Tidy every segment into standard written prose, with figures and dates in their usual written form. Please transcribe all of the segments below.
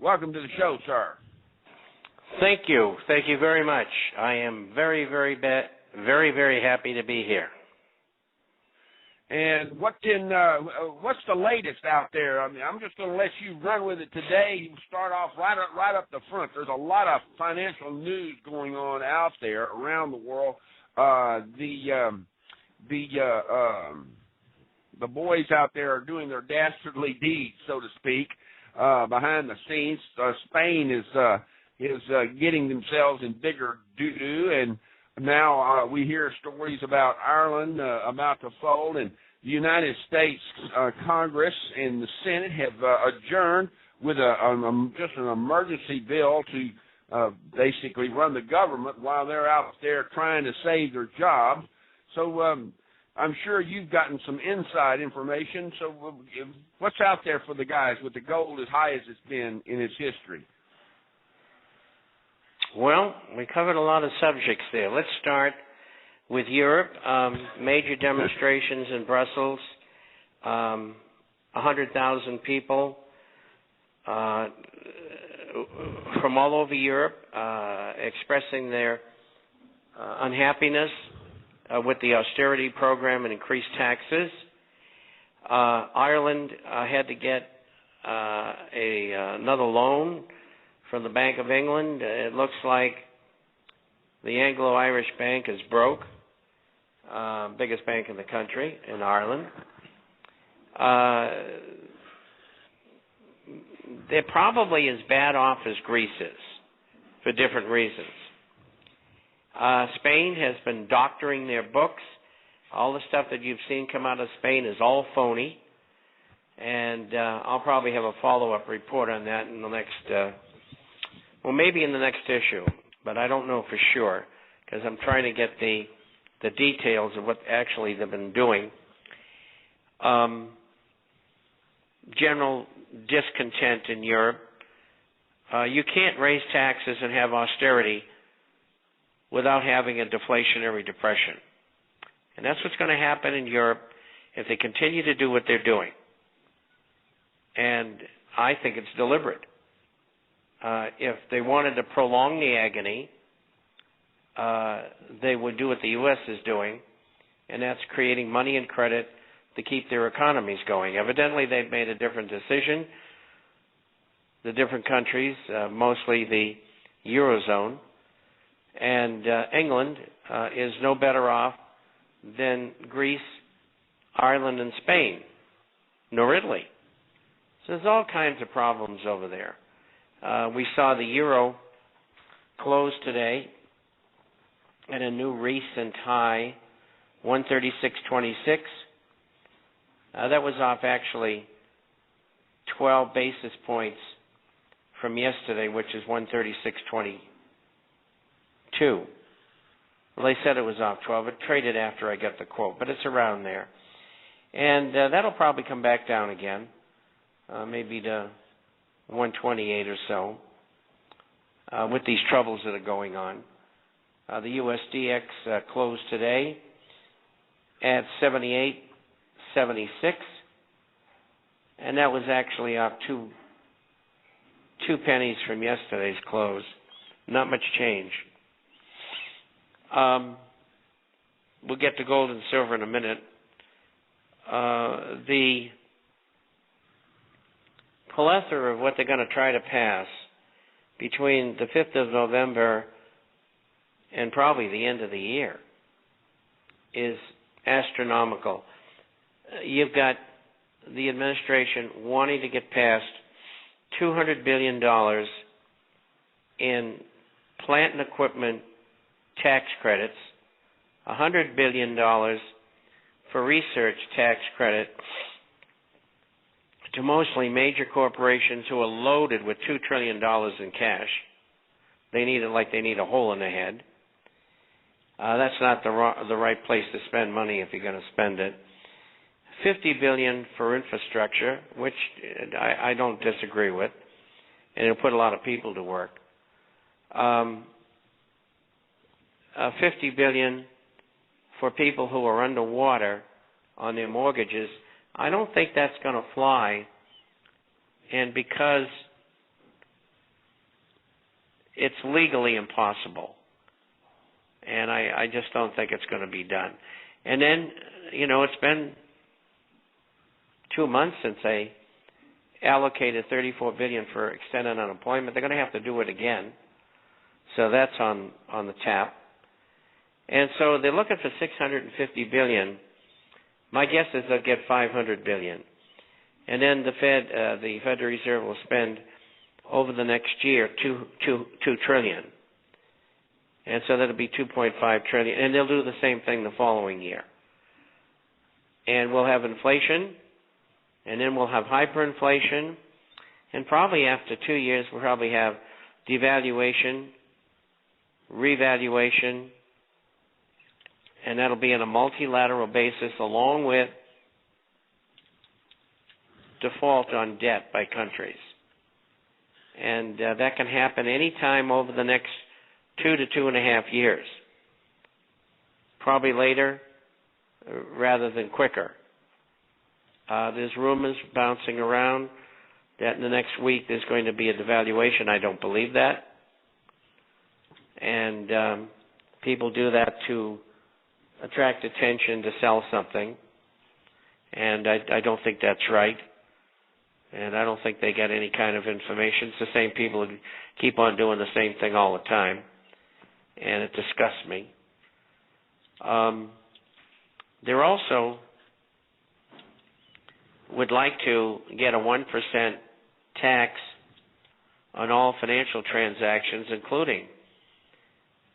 Welcome to the show, sir. Thank you. Thank you very much. I am very, very happy to be here. And what's the latest out there? I mean, I'm just going to let you run with it today. You start off right up the front. There's a lot of financial news going on out there around the world. The boys out there are doing their dastardly deeds, so to speak, behind the scenes. Spain is getting themselves in bigger doo-doo, and now we hear stories about Ireland about to fold, and the United States Congress and the Senate have adjourned with just an emergency bill to basically run the government while they're out there trying to save their jobs. So I'm sure you've gotten some inside information. So what's out there for the guys with the gold as high as it's been in its history? Well, we covered a lot of subjects there. Let's start with Europe. Major demonstrations in Brussels, 100,000 people from all over Europe expressing their unhappiness with the austerity program and increased taxes. Ireland had to get another loan from the Bank of England. It looks like the Anglo-Irish Bank is broke, biggest bank in the country, in Ireland. They're probably as bad off as Greece is, for different reasons. Spain has been doctoring their books. All the stuff that you've seen come out of Spain is all phony, and I'll probably have a follow-up report on that in the next maybe in the next issue, but I don't know for sure because I'm trying to get the details of what actually they've been doing. General discontent in Europe. You can't raise taxes and have austerity without having a deflationary depression. And that's what's going to happen in Europe if they continue to do what they're doing. And I think it's deliberate. If they wanted to prolong the agony, they would do what the U.S. is doing, and that's creating money and credit to keep their economies going. Evidently, they've made a different decision. The different countries, mostly the Eurozone, and England is no better off than Greece, Ireland, and Spain, nor Italy. So there's all kinds of problems over there. We saw the euro close today at a new recent high, 136.26. That was off actually 12 basis points from yesterday, which is 136.22. Well, they said it was off 12. It traded after I got the quote, but it's around there. And that'll probably come back down again, maybe to 128 or so, with these troubles that are going on. The USDX closed today at 78.76, and that was actually up two pennies from yesterday's close. Not much change. We'll get to gold and silver in a minute. The plethora of what they're going to try to pass between the 5th of November and probably the end of the year is astronomical. You've got the administration wanting to get past $200 billion in plant and equipment tax credits, $100 billion for research tax credit to mostly major corporations who are loaded with $2 trillion in cash. They need it like they need a hole in the head. That's not the right place to spend money if you're going to spend it. $50 billion for infrastructure, which I don't disagree with, and it'll put a lot of people to work. $50 billion for people who are underwater on their mortgages. I don't think that's going to fly, and because it's legally impossible. And I just don't think it's going to be done. And then, it's been 2 months since they allocated $34 billion for extended unemployment. They're going to have to do it again. So that's on the tap. And so they're looking for $650 billion. My guess is they'll get $500 billion. And then the Federal Reserve will spend over the next year $2 trillion. And so that'll be $2.5 trillion. And they'll do the same thing the following year. And we'll have inflation, and then we'll have hyperinflation, and probably after 2 years we'll probably have devaluation, revaluation, and that'll be on a multilateral basis along with default on debt by countries. And that can happen any time over the next 2 to 2.5 years. Probably later rather than quicker. There's rumors bouncing around that in the next week there's going to be a devaluation. I don't believe that. And people do that to attract attention to sell something. And I don't think that's right. And I don't think they get any kind of information. It's the same people who keep on doing the same thing all the time. And it disgusts me. They're also would like to get a 1% tax on all financial transactions, including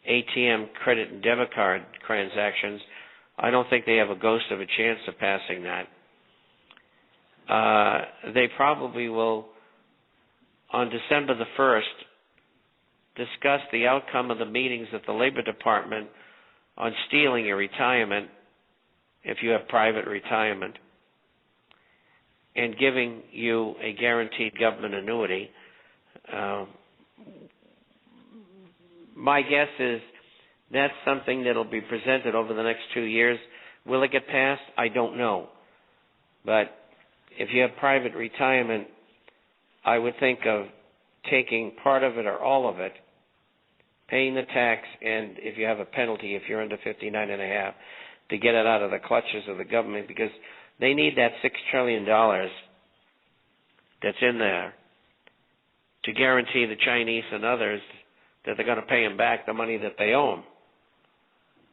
ATM credit and debit card transactions. I don't think they have a ghost of a chance of passing that. They probably will, on December the 1st, discuss the outcome of the meetings at the Labor Department on stealing your retirement, if you have private retirement, and giving you a guaranteed government annuity. My guess is that's something that will be presented over the next 2 years. Will it get passed? I don't know. But if you have private retirement, I would think of taking part of it or all of it, paying the tax, and if you have a penalty, if you're under 59.5, to get it out of the clutches of the government, because they need that $6 trillion that's in there to guarantee the Chinese and others that they're going to pay them back the money that they owe them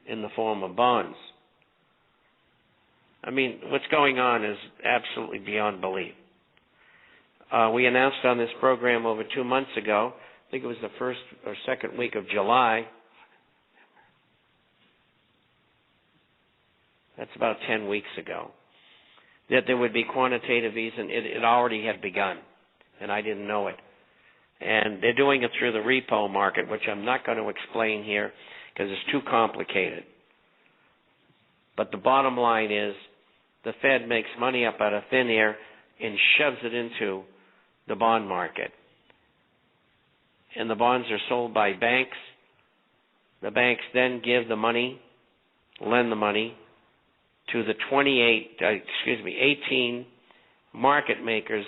in the form of bonds. I mean, what's going on is absolutely beyond belief. We announced on this program over 2 months ago, I think it was the first or second week of July, that's about 10 weeks ago, that there would be quantitative easing. It already had begun, and I didn't know it. And they're doing it through the repo market, which I'm not going to explain here because it's too complicated. But the bottom line is the Fed makes money up out of thin air and shoves it into the bond market. And the bonds are sold by banks. The banks then give the money, lend the money to the 18 market makers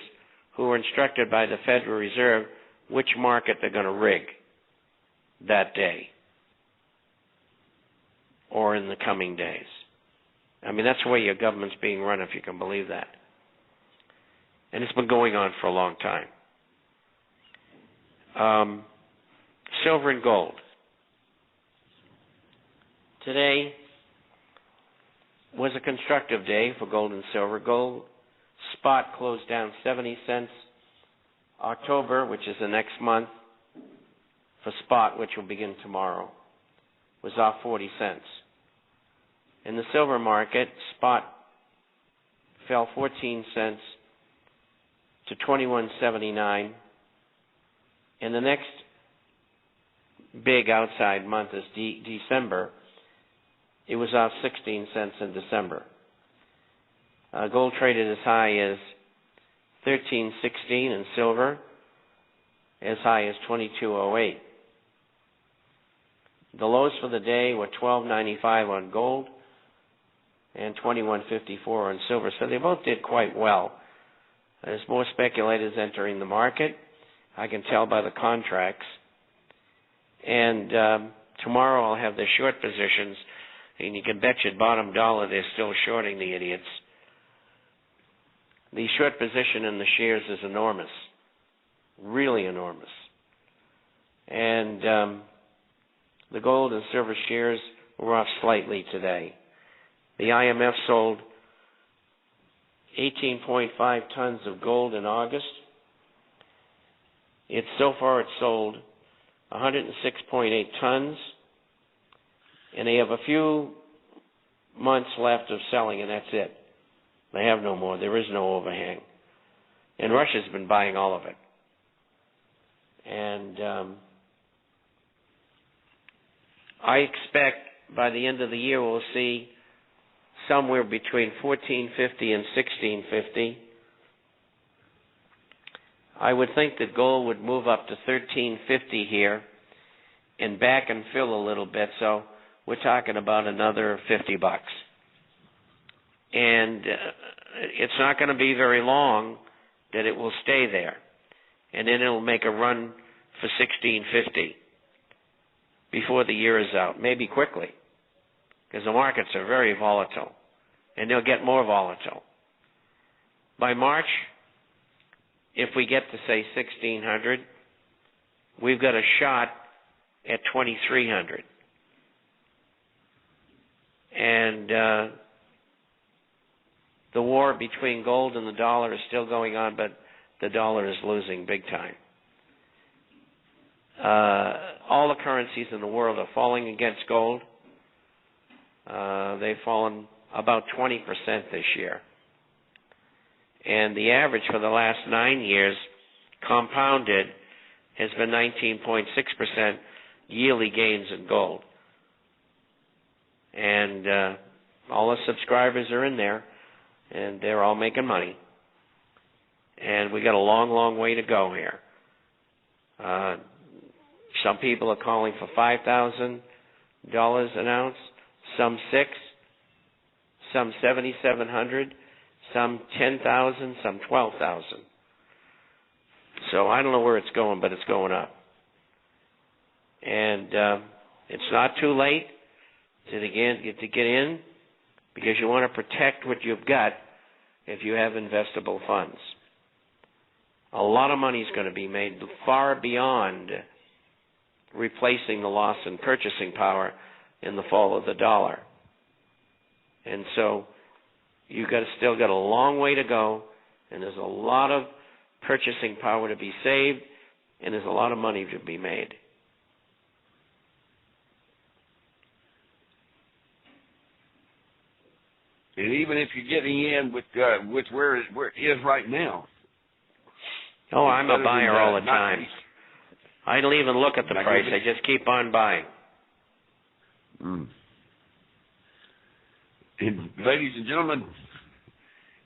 who are instructed by the Federal Reserve which market they're going to rig that day or in the coming days. I mean, that's the way your government's being run, if you can believe that. And it's been going on for a long time. Silver and gold. Today was a constructive day for gold and silver. Gold spot closed down 70 cents. October, which is the next month, for spot, which will begin tomorrow, was off 40 cents. In the silver market, spot fell 14 cents to 21.79. And the next big outside month is December. It was off 16 cents in December. Gold traded as high as 13.16 and silver as high as 22.08. The lows for the day were 12.95 on gold and 21.54 on silver. So they both did quite well. There's more speculators entering the market. I can tell by the contracts. And tomorrow I'll have the short positions, and you can bet your bottom dollar they're still shorting the idiots. The short position in the shares is enormous, really enormous. And the gold and silver shares were off slightly today. The IMF sold 18.5 tons of gold in August. So far it's sold 106.8 tons, and they have a few months left of selling, and that's it. They have no more. There is no overhang. And Russia's been buying all of it. And I expect by the end of the year we'll see somewhere between 1450 and 1650. I would think that gold would move up to 1350 here and back and fill a little bit, so we're talking about another $50. And it's not going to be very long that it will stay there. And then it'll make a run for 1650 before the year is out, maybe quickly, because the markets are very volatile, and they'll get more volatile. By March, if we get to, say, 1600, we've got a shot at 2300. And the war between gold and the dollar is still going on, but the dollar is losing big time. All the currencies in the world are falling against gold. They've fallen about 20% this year. And the average for the last 9 years, compounded, has been 19.6% yearly gains in gold. And all the subscribers are in there, and they're all making money. And we got a long, long way to go here. Some people are calling for $5,000 an ounce, some $6,000, some $7,700, some $10,000, some $12,000. So I don't know where it's going, but it's going up. And it's not too late to get in, because you want to protect what you've got if you have investable funds. A lot of money is going to be made far beyond replacing the loss in purchasing power in the fall of the dollar. And so you've still got a long way to go, and there's a lot of purchasing power to be saved, and there's a lot of money to be made. And even if you're getting in with where it is right now. Oh, I'm a buyer all the time. I don't even look at the price. I just keep on buying. Mm. And ladies and gentlemen,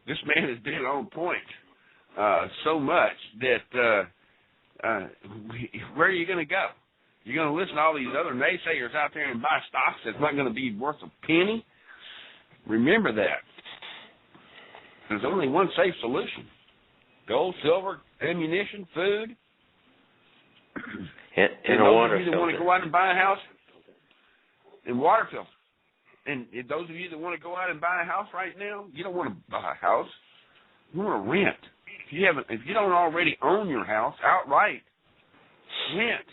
this man has been on point so much that where are you going to go? You're going to listen to all these other naysayers out there and buy stocks that's not going to be worth a penny? Remember that. There's only one safe solution. Gold, silver, ammunition, food. And a water filter. Those of you that want to go out and buy a house, and water filter. And those of you that want to go out and buy a house right now, you don't want to buy a house. You want to rent. If you don't already own your house outright, rent.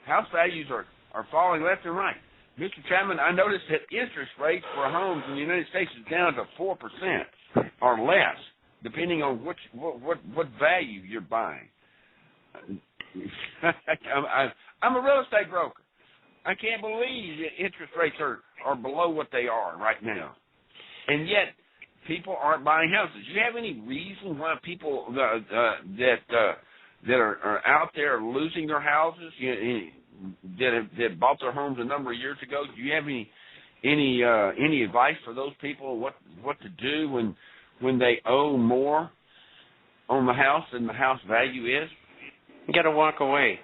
House values are falling left and right. Mr. Chapman, I noticed that interest rates for homes in the United States is down to 4% or less, depending on what value you're buying. I'm a real estate broker. I can't believe that interest rates are below what they are right now, and yet people aren't buying houses. Do you have any reason why people that are out there losing their houses? That bought their homes a number of years ago. Do you have any advice for those people what to do when they owe more on the house than the house value is? You got to walk away.